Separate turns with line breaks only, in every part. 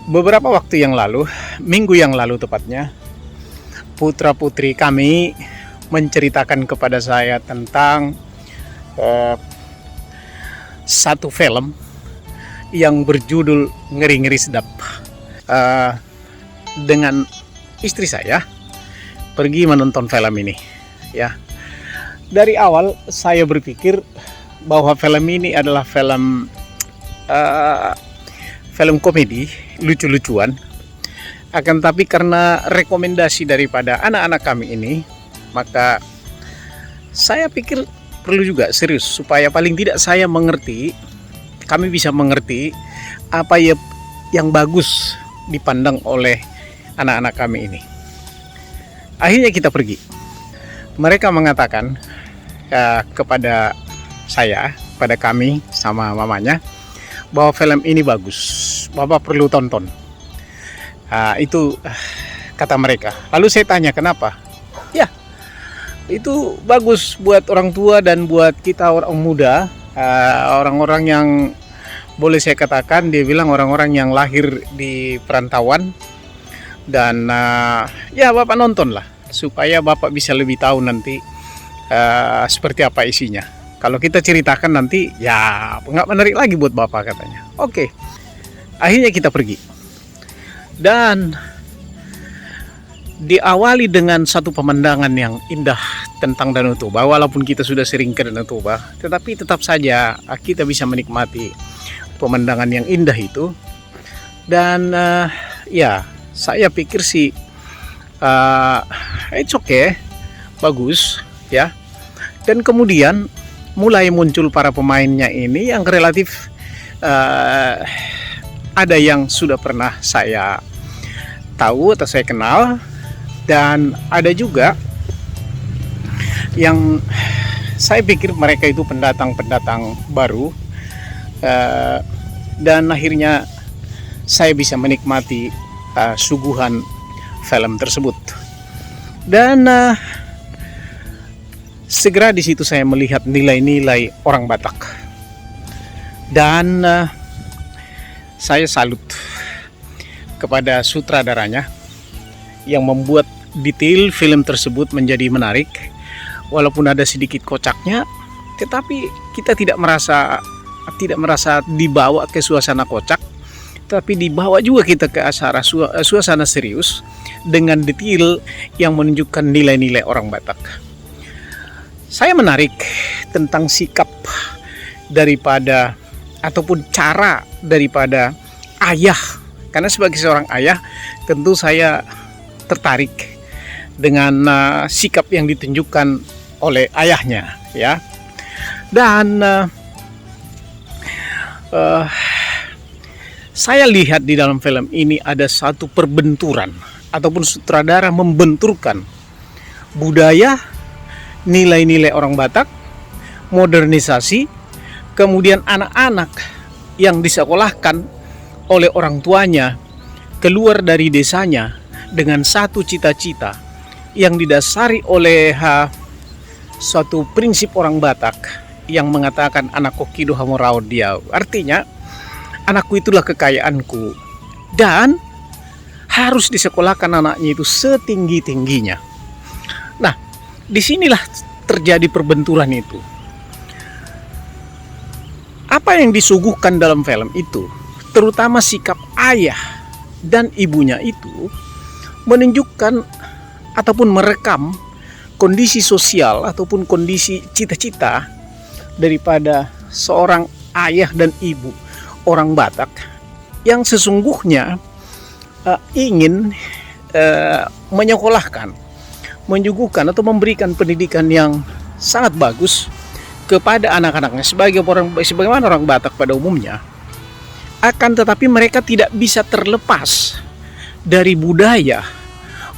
Beberapa waktu yang lalu, minggu yang lalu tepatnya, putra-putri kami menceritakan kepada saya tentang eh, satu film yang berjudul Ngeri-Ngeri Sedap. Eh, dengan istri saya pergi menonton film ini. Ya, dari awal saya berpikir bahwa film ini adalah eh, film komedi, lucu-lucuan. Akan tapi karena rekomendasi daripada anak-anak kami ini, maka saya pikir perlu juga serius supaya paling tidak saya mengerti, kami bisa mengerti apa yang bagus dipandang oleh anak-anak kami ini. Akhirnya kita pergi. Mereka mengatakan kepada saya, pada kami sama mamanya, bahwa film ini bagus, Bapak perlu tonton. Itu kata mereka. Lalu saya tanya kenapa? Ya, itu bagus buat orang tua dan buat kita orang muda, orang-orang yang boleh saya katakan, dia bilang orang-orang yang lahir di perantauan. Dan ya Bapak nonton lah supaya Bapak bisa lebih tahu nanti seperti apa isinya. Kalau kita ceritakan nanti ya nggak menarik lagi buat Bapak, katanya. Oke. Akhirnya kita pergi. Dan diawali dengan satu pemandangan yang indah tentang Danau Toba. Walaupun kita sudah sering ke Danau Toba, tetapi tetap saja kita bisa menikmati pemandangan yang indah itu. Dan ya saya pikir sih it's okay, bagus ya. Dan kemudian mulai muncul para pemainnya ini yang relatif ada yang sudah pernah saya tahu atau saya kenal, dan ada juga yang saya pikir mereka itu pendatang-pendatang baru, dan akhirnya saya bisa menikmati suguhan film tersebut. Dan segera di situ saya melihat nilai-nilai orang Batak, dan saya salut kepada sutradaranya yang membuat detail film tersebut menjadi menarik. Walaupun ada sedikit kocaknya, tetapi kita tidak merasa dibawa ke suasana kocak, tapi dibawa juga kita ke suasana serius dengan detail yang menunjukkan nilai-nilai orang Batak. Saya menarik tentang sikap daripada ataupun cara daripada ayah, karena sebagai seorang ayah tentu saya tertarik dengan sikap yang ditunjukkan oleh ayahnya, ya. Dan saya lihat di dalam film ini ada satu perbenturan ataupun sutradara membenturkan budaya, nilai-nilai orang Batak, modernisasi, kemudian anak-anak yang disekolahkan oleh orang tuanya keluar dari desanya dengan satu cita-cita yang didasari oleh suatu prinsip orang Batak yang mengatakan anakku kido hamorao dia. Artinya anakku itulah kekayaanku, dan harus disekolahkan anaknya itu setinggi-tingginya. Nah, disinilah terjadi perbenturan itu. Apa yang disuguhkan dalam film itu, terutama sikap ayah dan ibunya itu, menunjukkan ataupun merekam kondisi sosial ataupun kondisi cita-cita daripada seorang ayah dan ibu orang Batak yang sesungguhnya ingin menyekolahkan, menyuguhkan atau memberikan pendidikan yang sangat bagus kepada anak-anaknya sebagaimana orang Batak pada umumnya. Akan tetapi mereka tidak bisa terlepas dari budaya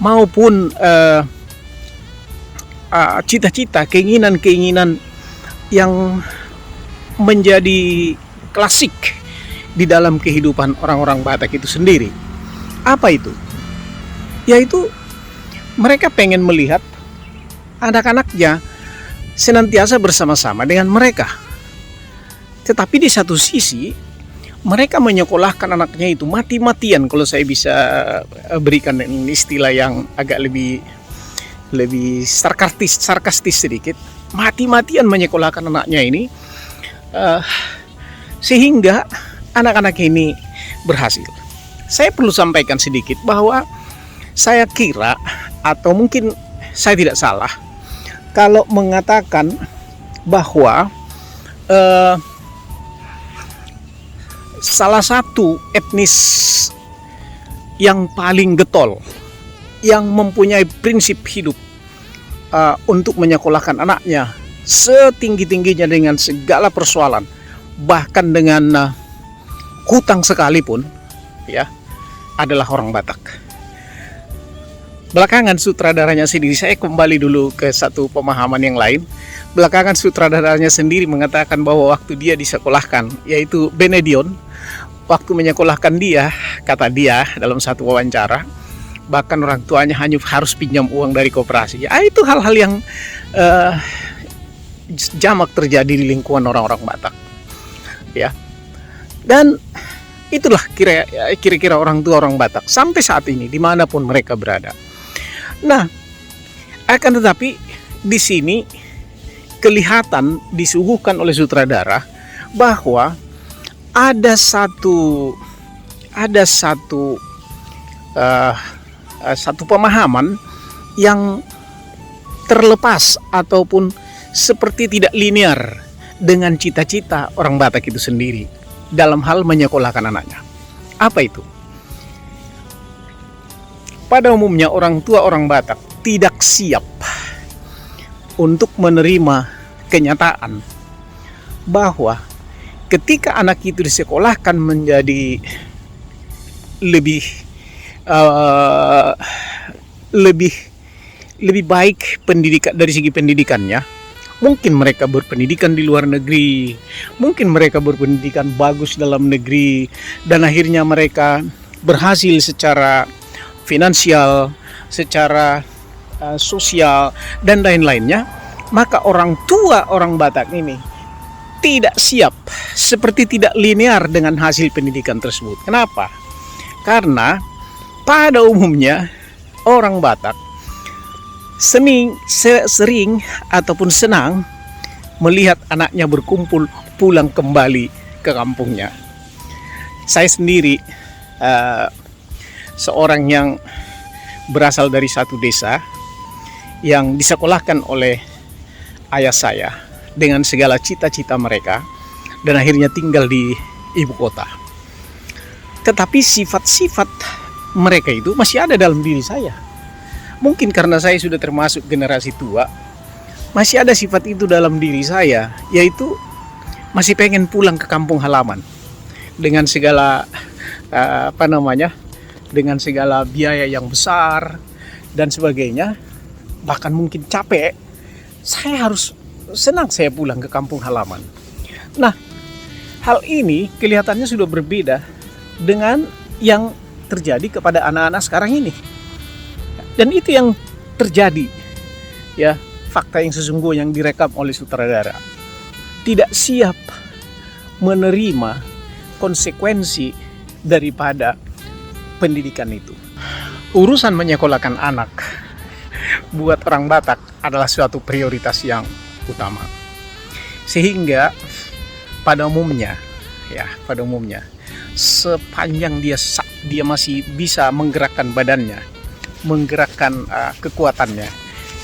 maupun cita-cita, keinginan-keinginan yang menjadi klasik di dalam kehidupan orang-orang Batak itu sendiri. Apa itu? Yaitu mereka pengen melihat anak-anaknya senantiasa bersama-sama dengan mereka. Tetapi di satu sisi mereka menyekolahkan anaknya itu mati-matian, kalau saya bisa berikan istilah yang agak lebih sarkastis sedikit, mati-matian menyekolahkan anaknya ini, sehingga anak-anak ini berhasil. Saya perlu sampaikan sedikit bahwa saya kira, atau mungkin saya tidak salah kalau mengatakan bahwa salah satu etnis yang paling getol, yang mempunyai prinsip hidup untuk menyekolahkan anaknya setinggi-tingginya dengan segala persoalan, bahkan dengan hutang sekalipun, ya, adalah orang Batak. Belakangan sutradaranya sendiri, saya kembali dulu ke satu pemahaman yang lain. Belakangan sutradaranya sendiri mengatakan bahwa waktu dia disekolahkan, yaitu Benedion, waktu menyekolahkan dia, kata dia dalam satu wawancara, bahkan orang tuanya hanya harus pinjam uang dari koperasi. Ya, itu hal-hal yang jamak terjadi di lingkungan orang-orang Batak, ya. Dan itulah kira-kira orang tua orang Batak sampai saat ini dimanapun mereka berada. Nah, akan tetapi di sini kelihatan disuguhkan oleh sutradara bahwa ada satu pemahaman yang terlepas ataupun seperti tidak linear dengan cita-cita orang Batak itu sendiri dalam hal menyekolahkan anaknya. Apa itu? Pada umumnya orang tua orang Batak tidak siap untuk menerima kenyataan bahwa ketika anak itu disekolahkan menjadi lebih baik pendidikan dari segi pendidikannya, mungkin mereka berpendidikan di luar negeri, mungkin mereka berpendidikan bagus dalam negeri, dan akhirnya mereka berhasil secara finansial, secara sosial, dan lain-lainnya, maka orang tua orang Batak ini tidak siap, seperti tidak linear dengan hasil pendidikan tersebut. Kenapa? Karena pada umumnya orang Batak sering ataupun senang melihat anaknya berkumpul pulang kembali ke kampungnya. Saya sendiri seorang yang berasal dari satu desa yang disekolahkan oleh ayah saya dengan segala cita-cita mereka, dan akhirnya tinggal di ibu kota. Tetapi sifat-sifat mereka itu masih ada dalam diri saya. Mungkin karena saya sudah termasuk generasi tua, masih ada sifat itu dalam diri saya, yaitu masih pengen pulang ke kampung halaman dengan segala dengan segala biaya yang besar dan sebagainya, bahkan mungkin capek. Saya harus senang saya pulang ke kampung halaman. Nah, hal ini kelihatannya sudah berbeda dengan yang terjadi kepada anak-anak sekarang ini. Dan itu yang terjadi, ya, fakta yang sesungguhnya yang direkam oleh sutradara. Tidak siap menerima konsekuensi daripada pendidikan itu. Urusan menyekolahkan anak buat orang Batak adalah suatu prioritas yang utama. Sehingga pada umumnya sepanjang dia masih bisa menggerakkan badannya, menggerakkan kekuatannya,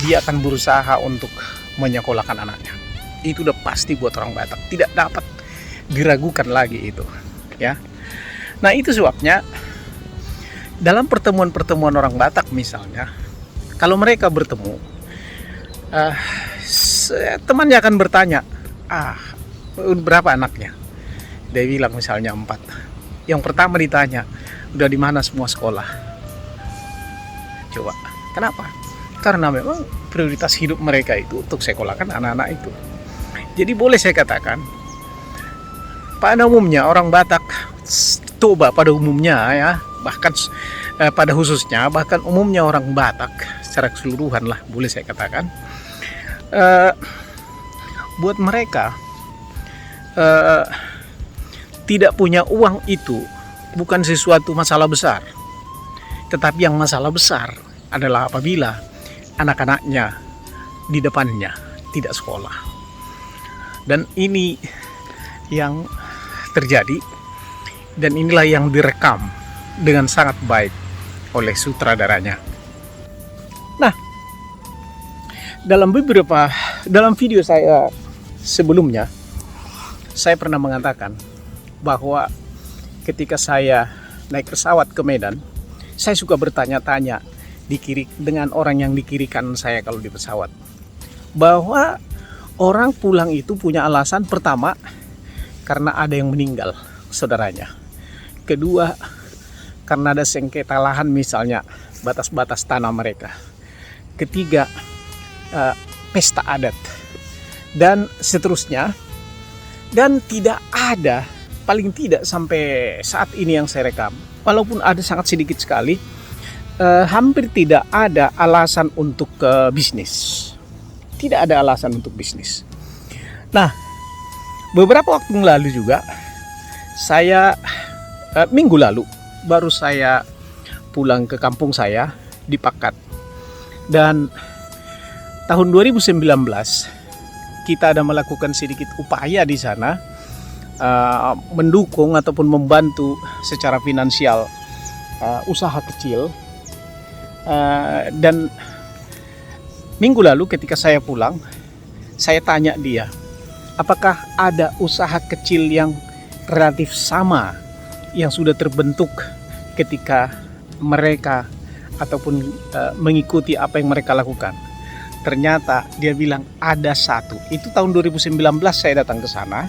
dia akan berusaha untuk menyekolahkan anaknya. Itu udah pasti buat orang Batak, tidak dapat diragukan lagi itu, ya. Nah, itu sebabnya dalam pertemuan-pertemuan orang Batak misalnya, kalau mereka bertemu, temannya akan bertanya, berapa anaknya? Dia bilang misalnya 4. Yang pertama ditanya, udah di mana semua sekolah? Coba, kenapa? Karena memang prioritas hidup mereka itu untuk sekolahkan anak-anak itu. Jadi boleh saya katakan, pada umumnya orang Batak, pada umumnya ya, bahkan pada khususnya, bahkan umumnya orang Batak secara keseluruhan lah, boleh saya katakan, buat mereka tidak punya uang itu bukan sesuatu masalah besar. Tetapi yang masalah besar adalah apabila anak-anaknya di depannya tidak sekolah. Dan ini yang terjadi, dan inilah yang direkam dengan sangat baik oleh sutradaranya. Nah, dalam video saya sebelumnya, saya pernah mengatakan bahwa ketika saya naik pesawat ke Medan, saya suka bertanya-tanya dengan orang yang di kiri kanan saya kalau di pesawat, bahwa orang pulang itu punya alasan. Pertama, karena ada yang meninggal saudaranya. Kedua, karena ada sengketa lahan, misalnya batas-batas tanah mereka. Ketiga, pesta adat, dan seterusnya. Dan tidak ada, paling tidak sampai saat ini yang saya rekam, walaupun ada sangat sedikit sekali, hampir tidak ada alasan untuk bisnis. Tidak ada alasan untuk bisnis. Nah, beberapa waktu yang lalu juga, minggu lalu baru saya pulang ke kampung saya di Pakat. Dan tahun 2019 kita ada melakukan sedikit upaya di sana, mendukung ataupun membantu secara finansial usaha kecil. Dan minggu lalu ketika saya pulang, saya tanya dia, apakah ada usaha kecil yang relatif sama yang sudah terbentuk ketika mereka ataupun mengikuti apa yang mereka lakukan. Ternyata dia bilang ada satu. Itu tahun 2019 saya datang ke sana,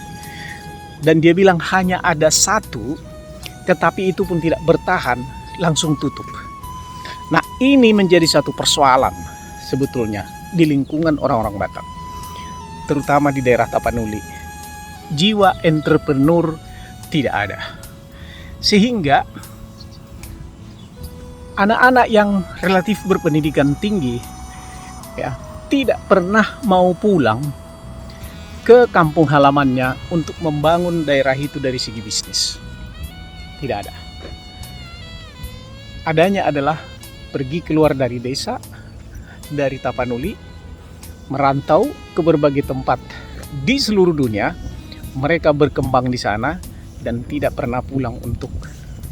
dan dia bilang hanya ada satu, tetapi itu pun tidak bertahan, langsung tutup. Nah, ini menjadi satu persoalan sebetulnya di lingkungan orang-orang Batak, terutama di daerah Tapanuli. Jiwa entrepreneur tidak ada, sehingga anak-anak yang relatif berpendidikan tinggi tidak pernah mau pulang ke kampung halamannya untuk membangun daerah itu dari segi bisnis. Tidak ada. Adanya adalah pergi keluar dari desa, dari Tapanuli, merantau ke berbagai tempat di seluruh dunia. Mereka berkembang di sana dan tidak pernah pulang untuk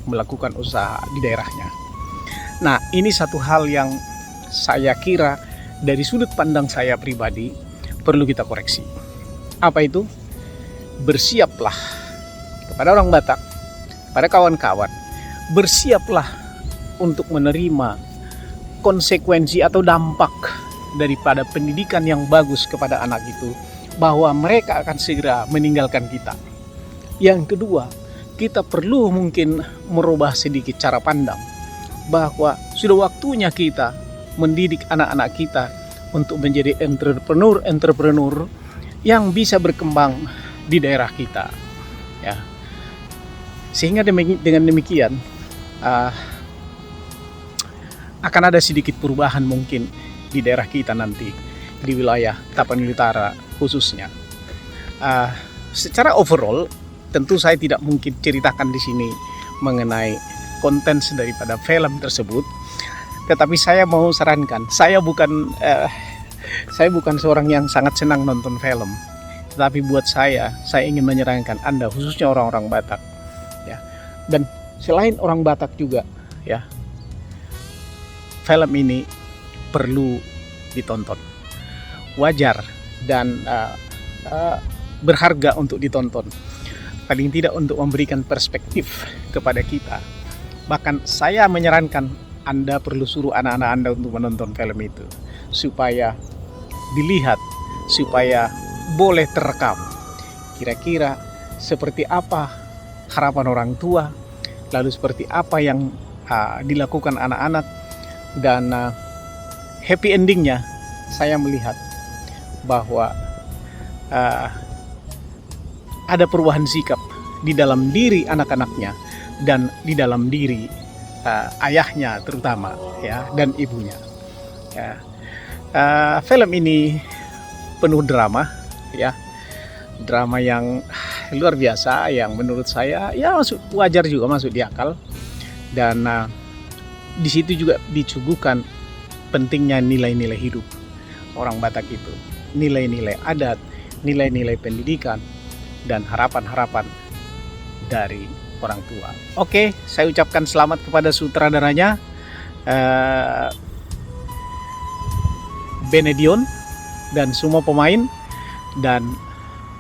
melakukan usaha di daerahnya. Nah, ini satu hal yang saya kira dari sudut pandang saya pribadi perlu kita koreksi. Apa itu? Bersiaplah kepada orang Batak, pada kawan-kawan, bersiaplah untuk menerima konsekuensi atau dampak daripada pendidikan yang bagus kepada anak itu, bahwa mereka akan segera meninggalkan kita. Yang kedua, kita perlu mungkin merubah sedikit cara pandang, bahwa sudah waktunya kita mendidik anak-anak kita untuk menjadi entrepreneur yang bisa berkembang di daerah kita, ya. Sehingga dengan demikian akan ada sedikit perubahan mungkin di daerah kita nanti, di wilayah Tapanuli Utara khususnya. Secara overall, tentu saya tidak mungkin ceritakan di sini mengenai konten daripada film tersebut. Tetapi saya mau sarankan, saya bukan seorang yang sangat senang nonton film. Tetapi buat saya ingin menyarankan Anda, khususnya orang-orang Batak, ya. Dan selain orang Batak juga, ya, film ini perlu ditonton. Wajar dan berharga untuk ditonton. Paling tidak untuk memberikan perspektif kepada kita. Bahkan saya menyarankan Anda perlu suruh anak-anak Anda untuk menonton film itu, supaya dilihat, supaya boleh terekam kira-kira seperti apa harapan orang tua, lalu seperti apa yang dilakukan anak-anak, dan happy endingnya saya melihat bahwa ada perubahan sikap di dalam diri anak-anaknya dan di dalam diri ayahnya terutama, ya, dan ibunya, ya. Film ini penuh drama, ya, drama yang luar biasa yang menurut saya ya wajar juga masuk di akal. Dan di situ juga disuguhkan pentingnya nilai-nilai hidup orang Batak itu, nilai-nilai adat, nilai-nilai pendidikan, dan harapan-harapan dari orang tua. Oke, saya ucapkan selamat kepada sutradaranya, Benedion, dan semua pemain, dan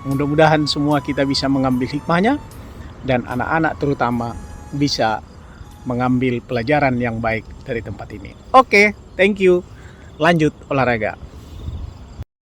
mudah-mudahan semua kita bisa mengambil hikmahnya, dan anak-anak terutama bisa mengambil pelajaran yang baik dari tempat ini. Oke, thank you. Lanjut olahraga.